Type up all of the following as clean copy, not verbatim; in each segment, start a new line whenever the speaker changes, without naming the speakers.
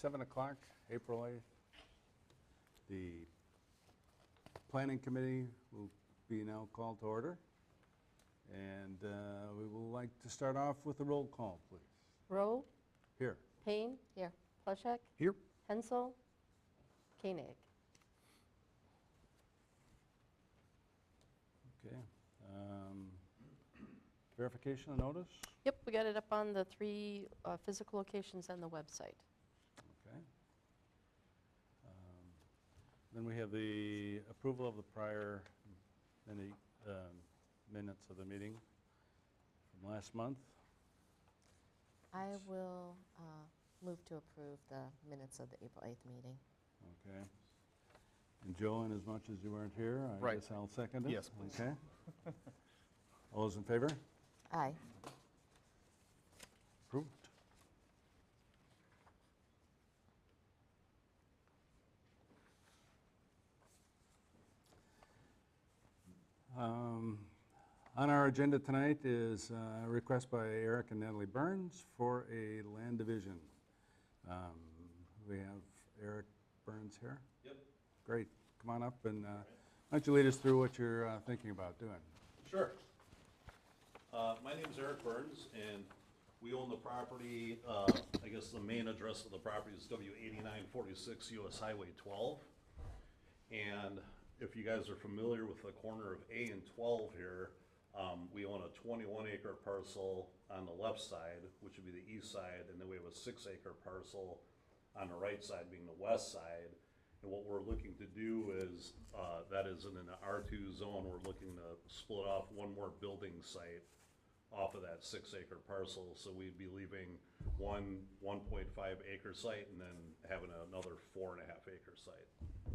7 o'clock, April 8th. The Planning Committee will be now called to order. And we would like to start off with a roll call, please.
Rowe,
Here.
Payne, here. Plushak,
Here.
Hensel, Koenig.
Okay. Verification of notice?
Yep, we got it up on the 3 physical locations and the website.
Okay. Then we have the approval of the prior minutes of the meeting from last month.
I will move to approve the minutes of the April 8th meeting.
Okay. And Joe, in as much as you weren't here, I guess I'll second it.
Yes, please.
Okay. All those in favor?
Aye.
Approved. On our agenda tonight is a request by Eric and Natalie Burns for a land division. We have Eric Burns here.
Yep.
Great. Come on up and why don't you lead us through what you're thinking about doing?
Sure. My name is Eric Burns, and we own the property. I guess the main address of the property is W8946 US Highway 12. And if you guys are familiar with the corner of A and 12 here, we own a 21-acre parcel on the left side, which would be the east side, and then we have a 6-acre parcel on the right side, being the west side. And what we're looking to do is, that is in an R2 zone, we're looking to split off one more building site off of that 6-acre parcel. So we'd be leaving one 1.5 acre site and then having another 4.5 acre site.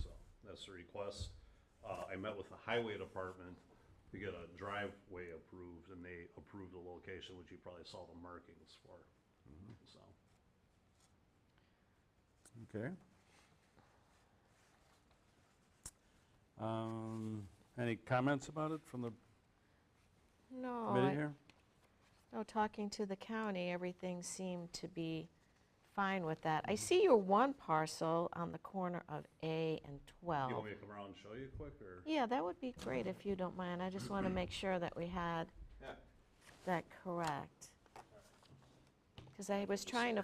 So that's the request. I met with the highway department to get a driveway approved, and they approved the location, which you probably saw the markings for. So.
Okay. Any comments about it from the
No,
committee here?
no, talking to the county, everything seemed to be fine with that. I see your one parcel on the corner of A and
You want
12.
me to come around and show you quick, or?
Yeah, that would be great if you don't mind. I just want to make sure that we had
Yeah.
that correct. Because I was trying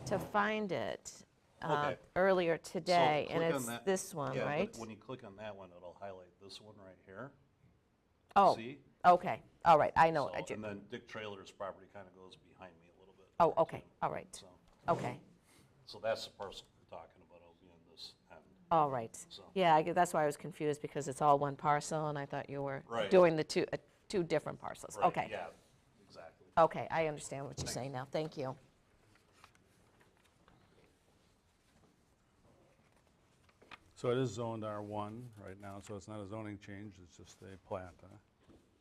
to find it
Okay.
earlier today,
So
and
click on
it's
that.
this one,
Yeah, but
right?
when you click on that one, it'll highlight this one right here.
Oh,
See?
okay, all right, I know.
So, and then Dick Trailer's property kind of goes behind me a little bit.
Oh, okay, all right,
So,
okay.
so that's the parcel we're talking about, it'll be on this end.
All right.
So-
Yeah, that's why I was confused, because it's all one parcel, and I thought you were
Right.
doing the two different parcels.
Right,
Okay.
Yeah, exactly.
Okay, I understand what you're saying now. Thank you.
So it is zoned R1 right now, so it's not a zoning change, it's just a plat, huh?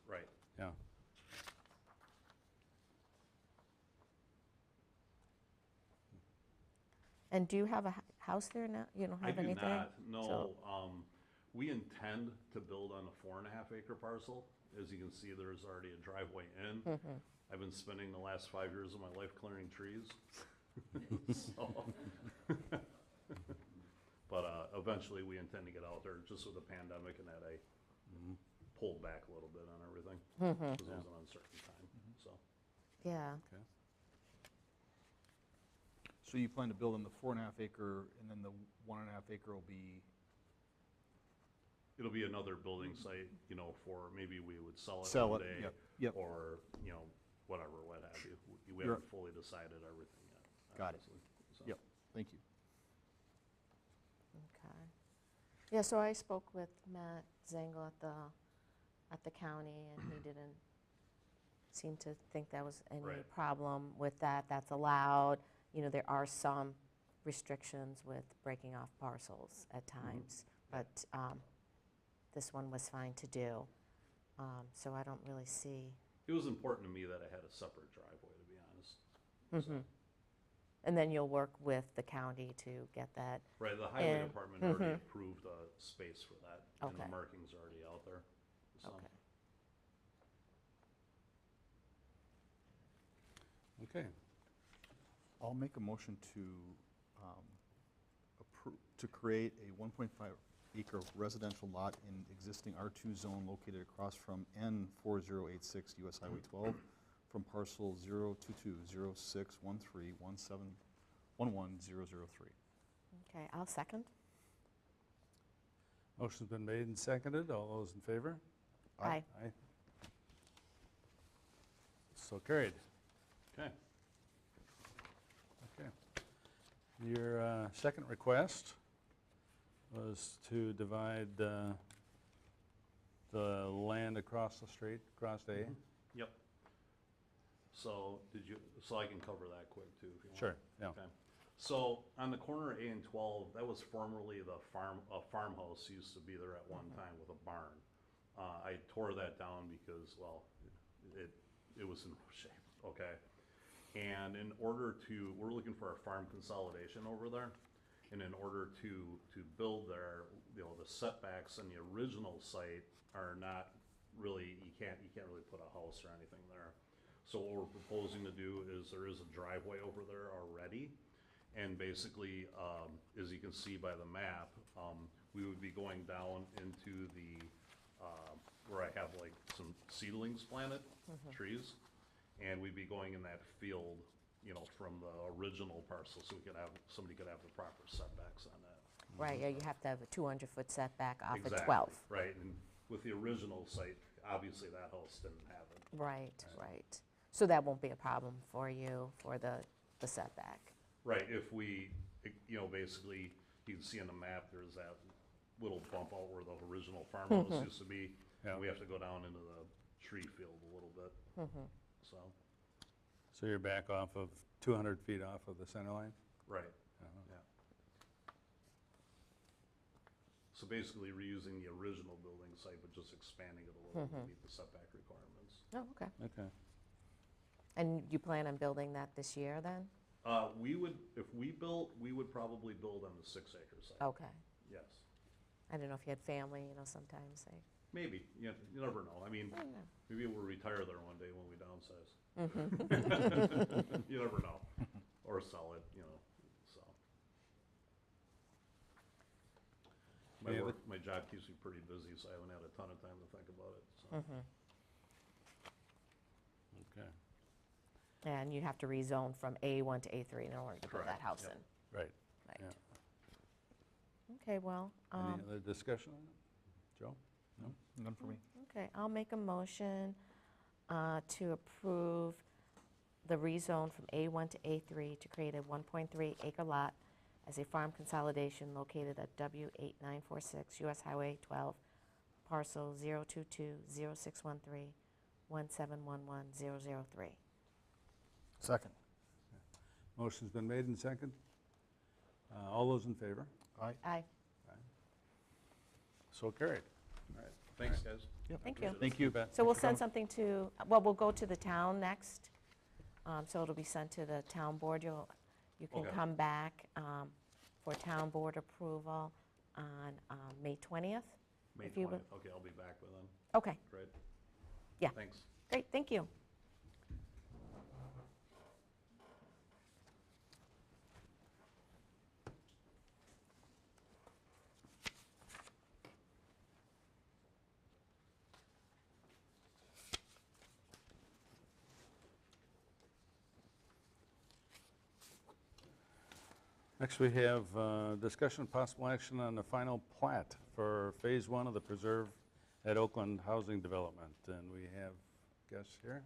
Right.
Yeah.
And do you have a house there now? You don't
I
have
do
anything?
not,
So-
no. We intend to build on a 4.5 acre parcel. As you can see, there's already a driveway in.
Mm-hmm.
I've been spending the last 5 years of my life clearing trees. So, but eventually we intend to get out there, just with the pandemic and that I pulled back a little bit on everything. Because it was an uncertain time, so.
Yeah.
Okay.
So you plan to build on the 4.5 acre, and then the 1.5 acre will be,
It'll be another building site, you know, for maybe we would sell it
Sell
one
it,
day.
yep.
Or, you know, whatever, what have you. We
You're-
haven't fully decided everything yet.
Got it.
obviously, so.
yep, thank you.
Okay. Yeah, so I spoke with Matt Zengel at the county, and he didn't seem to think there was any
Right.
problem with that. That's allowed. You know, there are some restrictions with breaking off parcels at times, but this one was fine to do. So I don't really see.
It was important to me that I had a separate driveway, to be honest. So,
And then you'll work with the county to get that.
right, the highway
And-
department already approved a space for that, and the
Okay.
marking's already out there. So.
Okay.
Okay.
I'll make a motion to to create a 1.5 acre residential lot in existing R2 zone located across from N4086 US Highway 12 from parcel 022061317111003.
Okay, I'll second.
Motion's been made and seconded. All those in favor?
Aye.
Aye. So carried.
Okay.
Okay. Your second request was to divide the land across the street, across A.
Yep. So so I can cover that quick too, if you want.
Sure, yeah.
Okay. So on the corner of A and 12, that was formerly a farmhouse used to be there at one time with a barn. I tore that down because, well, it was in rough shape, okay? And we're looking for a farm consolidation over there. And in order to build there, the setbacks on the original site are not really, you can't really put a house or anything there. So what we're proposing to do is there is a driveway over there already. And basically, as you can see by the map, we would be going down into the, where I have like some seedlings planted, trees. And we'd be going in that field, from the original parcel, so somebody could have the proper setbacks on that.
Right, yeah, you have to have a 200-foot setback off of
Exactly,
12.
right, and with the original site, obviously that house didn't have it.
Right, right. So that won't be a problem for you for the setback.
Right, if we, basically, you can see on the map, there's that little bump out where the original farmhouse used to be.
Yeah.
We have to go down into the tree field a little bit, so,
So you're back off of 200 feet off of the center line?
right,
Uh-huh.
yeah. So basically reusing the original building site, but just expanding it a little to meet the setback requirements.
Oh, okay.
Okay.
And you plan on building that this year then?
If we built, we would probably build on the 6-acre site.
Okay.
Yes,
I don't know if you had family, sometimes they,
maybe, you never know. I mean,
I don't know.
maybe we'll retire there one day when we downsize.
Mm-hmm.
You never know, or sell it, so.
Any other-
My job keeps me pretty busy, so I haven't had a ton of time to think about it, so.
Okay.
And you have to rezone from A1 to A3 in order to put that
Correct,
house
yep.
in.
Right.
Right.
Yeah.
Okay, well,
Any other discussion on it? Joe? No?
None for me.
okay, I'll make a motion to approve the rezone from A1 to A3 to create a 1.3 acre lot as a farm consolidation located at W8946 US Highway 12, parcel 022-0613-1711003.
Second.
Motion's been made and second. All those in favor?
Aye.
Aye.
So carried.
All right, thanks, guys.
Thank you.
Thank you.
Bet.
So we'll send something to, well, we'll go to the town next. So it'll be sent to the town board. You can
Okay.
come back for town board approval on May 20th.
May
If you
20th,
would-
okay, I'll be back by then,
Okay,
great.
Yeah.
Thanks.
great, thank you.
Next, we have discussion of possible action on the final plat for Phase 1 of the Preserve at Oakland Housing Development. And we have guests here.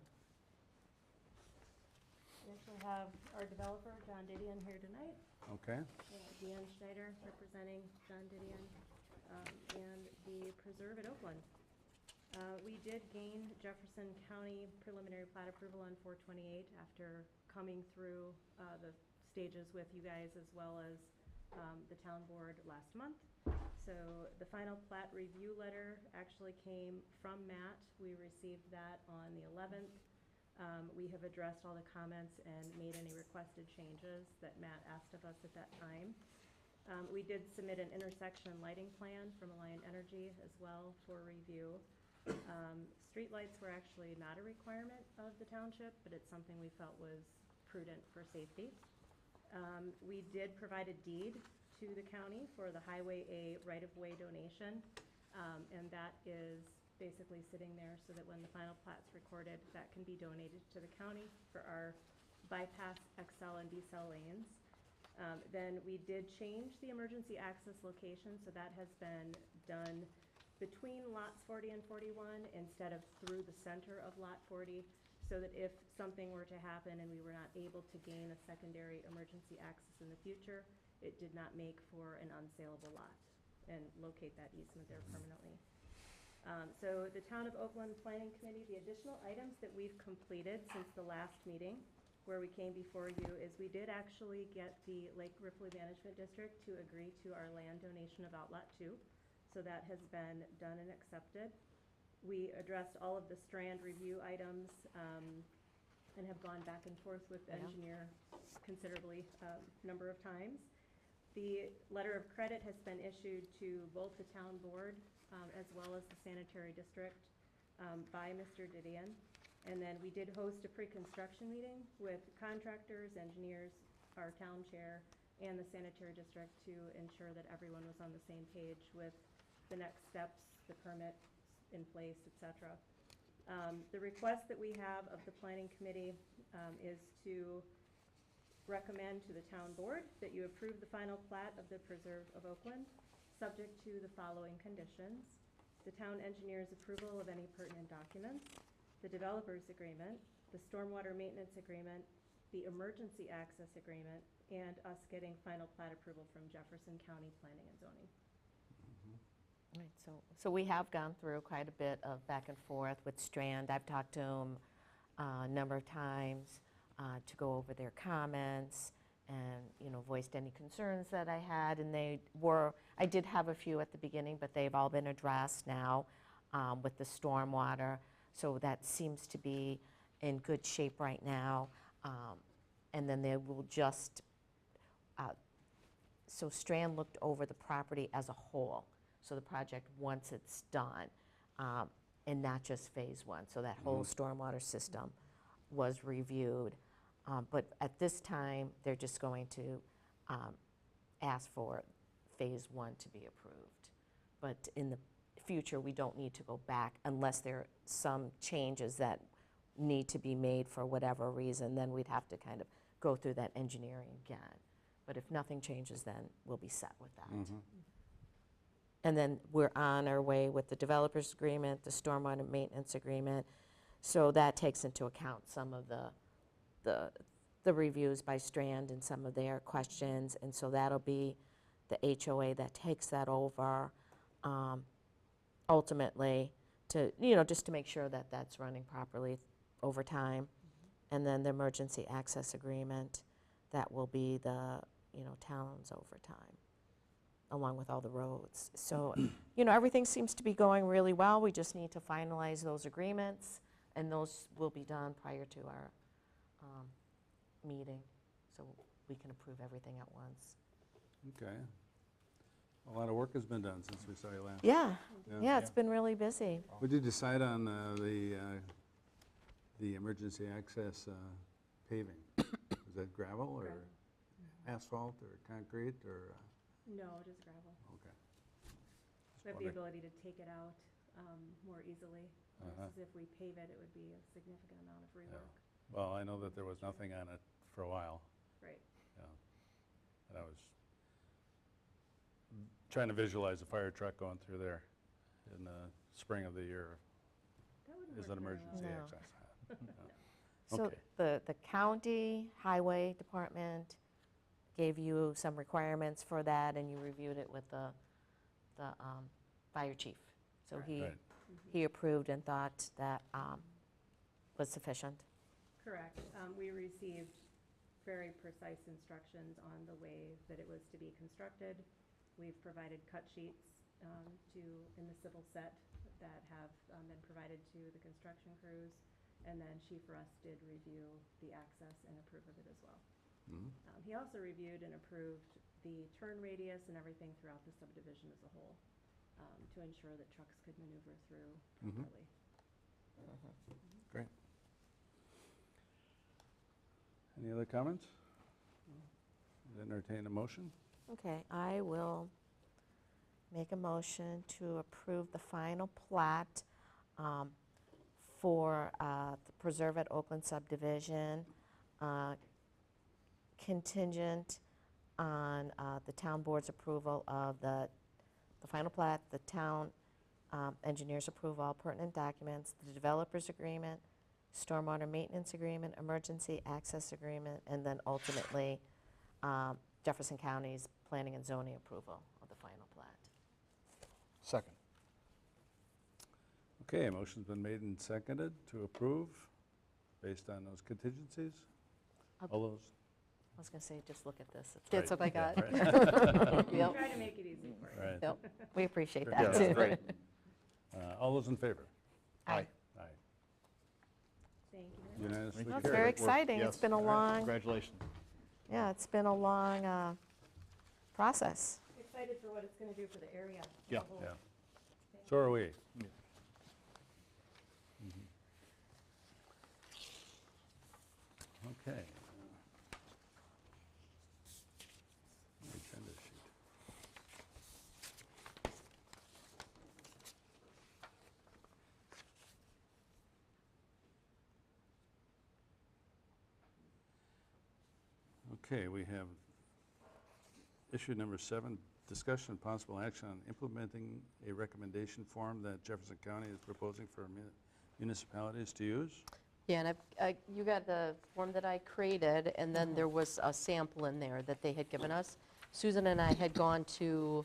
We actually have our developer, John Didion, here tonight.
Okay.
Deanne Schneider representing John Didion and the Preserve at Oakland. We did gain Jefferson County preliminary plat approval on 428 after coming through the stages with you guys as well as the town board last month. So the final plat review letter actually came from Matt. We received that on the 11th. We have addressed all the comments and made any requested changes that Matt asked of us at that time. We did submit an intersection lighting plan from Alliant Energy as well for review. Streetlights were actually not a requirement of the township, but it's something we felt was prudent for safety. We did provide a deed to the county for the Highway A right-of-way donation, and that is basically sitting there so that when the final plat's recorded, that can be donated to the county for our bypass XL and decel lanes. Then we did change the emergency access location, so that has been done between lots 40 and 41 instead of through the center of lot 40, so that if something were to happen and we were not able to gain a secondary emergency access in the future, it did not make for an unsaleable lot and locate that easement there permanently. So the Town of Oakland Planning Committee, the additional items that we've completed since the last meeting where we came before you is we did actually get the Lake Ripley Management District to agree to our land donation of Outlot 2. So that has been done and accepted. We addressed all of the strand review items and have gone back and forth with the engineer considerably number of times. The letter of credit has been issued to both the town board as well as the sanitary district by Mr. Didion. And then we did host a pre-construction meeting with contractors, engineers, our town chair, and the sanitary district to ensure that everyone was on the same page with the next steps, the permit in place, et cetera. The request that we have of the planning committee is to recommend to the town board that you approve the final plat of the Preserve of Oakland, subject to the following conditions: the town engineer's approval of any pertinent documents, the developer's agreement, the stormwater maintenance agreement, the emergency access agreement, and us getting final plat approval from Jefferson County Planning and Zoning.
Right, so we have gone through quite a bit of back and forth with Strand. I've talked to them a number of times to go over their comments and, you know, voiced any concerns that I had, and I did have a few at the beginning, but they've all been addressed now with the stormwater, so that seems to be in good shape right now. And then they will just, so Strand looked over the property as a whole, so the project once it's done, and not just phase one, so that whole stormwater system was reviewed. But at this time, they're just going to ask for phase one to be approved. But in the future, we don't need to go back unless there are some changes that need to be made for whatever reason, then we'd have to kind of go through that engineering again. But if nothing changes, then we'll be set with that. And then we're on our way with the developer's agreement, the stormwater maintenance agreement. So that takes into account some of the reviews by Strand and some of their questions. And so that'll be the HOA that takes that over ultimately to, you know, just to make sure that that's running properly over time. And then the emergency access agreement, that will be the, you know, town's over time, along with all the roads. So, you know, everything seems to be going really well. We just need to finalize those agreements, and those will be done prior to our meeting, so we can approve everything at once.
Okay. A lot of work has been done since we saw you last.
Yeah,
Yeah.
yeah, it's been really busy.
Would you decide on the emergency access paving? Is that gravel or
Gravel.
asphalt or concrete or?
No, just gravel.
Okay.
We have the ability to take it out more easily. Versus if we pave it, it would be a significant amount of rework.
Well, I know that there was nothing on it for a while.
Right.
Yeah. And I was trying to visualize a fire truck going through there in the spring of the year
That wouldn't
as
work
an
very
emergency
well.
No.
access.
So
Okay.
the county highway department gave you some requirements for that, and you reviewed it with the fire chief. So
Right.
he approved and thought that was sufficient.
Correct. We received very precise instructions on the way that it was to be constructed. We've provided cut sheets in the civil set that have been provided to the construction crews. And then Chief Russ did review the access and approve of it as well. He also reviewed and approved the turn radius and everything throughout the subdivision as a whole to ensure that trucks could maneuver through properly.
Great. Any other comments? entertain a motion.
Okay, I will make a motion to approve the final plat for the Preserve at Oakland subdivision, contingent on the town board's approval of the final plat, the town engineer's approval, all pertinent documents, the developer's agreement, stormwater maintenance agreement, emergency access agreement, and then ultimately Jefferson County's planning and zoning approval of the final plat.
Second.
Okay, a motion's been made and seconded to approve based on those contingencies. All those,
I was going to say, just look at this.
That's
That's what I
right.
got.
Yeah,
Yep,
Try to make it easy for you.
right.
yep, we appreciate
Sure.
that,
Yeah,
too.
that's great.
All those in favor?
Aye.
Aye.
Thank you very much.
Unanimously
Thank you.
That's
carried.
very
Great work.
exciting. It's
Yes.
been a long,
Congratulations.
yeah, it's been a long process.
Excited for what it's going to do for the area. as a
Yeah.
whole.
Yeah. So are we.
Yeah.
Okay. Agenda sheet. Okay, we have issue number 7, discussion and possible action on implementing a recommendation form that Jefferson County is proposing for municipalities to use.
Yeah, and you got the form that I created, and then there was a sample in there that they had given us. Susan and I had gone to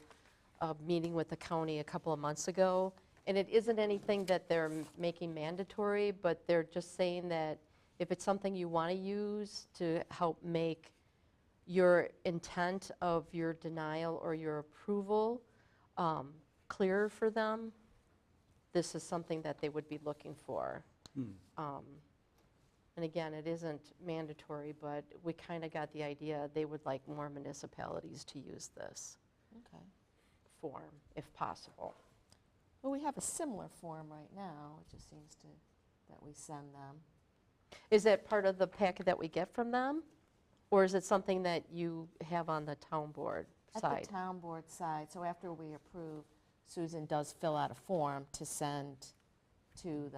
a meeting with the county a couple of months ago, and it isn't anything that they're making mandatory, but they're just saying that if it's something you want to use to help make your intent of your denial or your approval clearer for them, this is something that they would be looking for. And again, it isn't mandatory, but we kind of got the idea they would like more municipalities to use this
Okay.
form, if possible.
Well, we have a similar form right now. It just seems to, that we send them.
Is that part of the packet that we get from them? Or is it something that you have on the town board
At
side?
the town board side, so after we approve, Susan does fill out a form to send to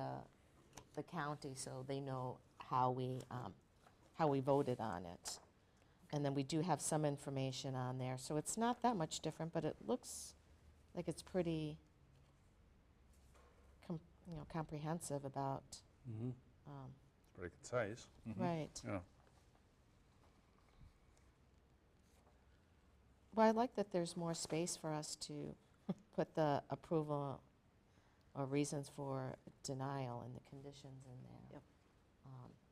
the county so they know how we voted on it. And then we do have some information on there, so it's not that much different, but it looks like it's pretty comprehensive about,
It's pretty concise.
right.
Yeah.
Well, I like that there's more space for us to put the approval or reasons for denial and the conditions in there.
Yep.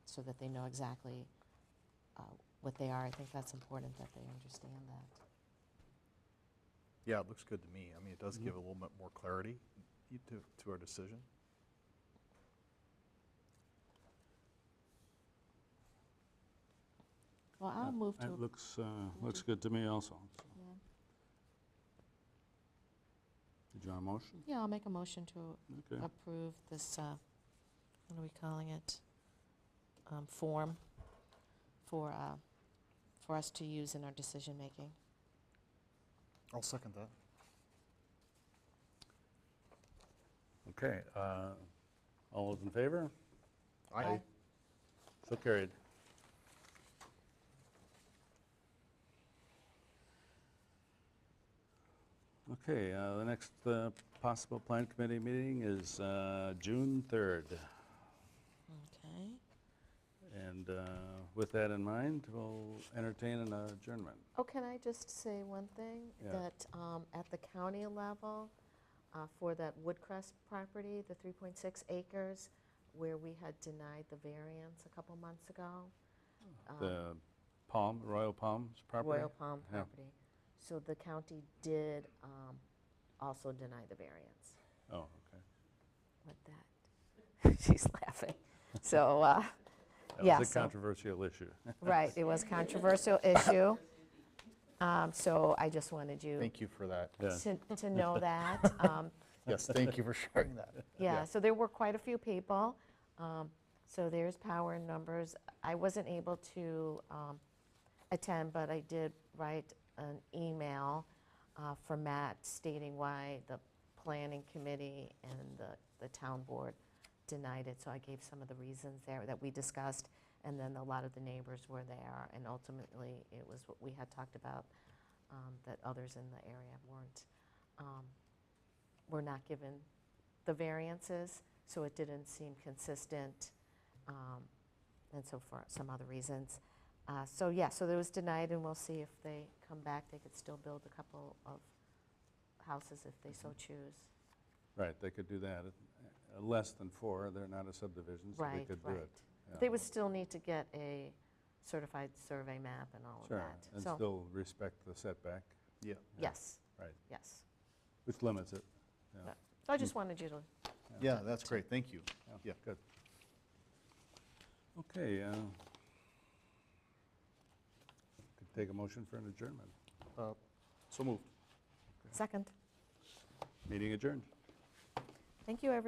So that they know exactly what they are. I think that's important that they understand that.
Yeah, it looks good to me. I mean, it does give a little bit more clarity to our decision.
Well, I'll move to,
That looks good to me also. So.
yeah.
Did you want a motion?
Yeah, I'll make a motion to
Okay.
approve this, what are we calling it? Form for us to use in our decision-making.
I'll second that.
Okay. All those in favor?
Aye.
So carried. Okay, the next possible plan committee meeting is June 3rd.
Okay.
And with that in mind, we'll entertain an adjournment.
Oh, can I just say one thing?
Yeah.
That at the county level, for that Woodcrest property, the 3.6 acres, where we had denied the variance a couple months ago.
The Royal Palms property?
Royal Palm
Yeah.
property. So the county did also deny the variance.
Oh, okay.
What that? She's laughing. So,
That
yeah,
was a
so-
controversial issue.
right, it was controversial issue. So I just wanted you
Thank you for that.
Yeah.
to know that.
Yes, thank you for sharing that.
Yeah, so there were quite a few people. So there's power in numbers. I wasn't able to attend, but I did write an email for Matt stating why the planning committee and the town board denied it. So I gave some of the reasons there that we discussed, and then a lot of the neighbors were there, and ultimately it was what we had talked about, that others in the area were not given the variances, so it didn't seem consistent, and so for some other reasons. So yeah, so it was denied, and we'll see if they come back. They could still build a couple of houses if they so choose.
Right, they could do that. Less than 4, they're not a subdivision, so they
Right,
could do
right.
it.
But they would still need to get a certified survey map and all of
Sure,
that.
and
So,
still respect the setback,
Yeah.
yes,
right,
yes.
which limits it. Yeah,
But- So I just wanted you to,
Yeah, that's great, thank you. Yeah.
Good. Okay, could take a motion for an adjournment.
So moved.
second.
Meeting adjourned.
Thank you, everyone.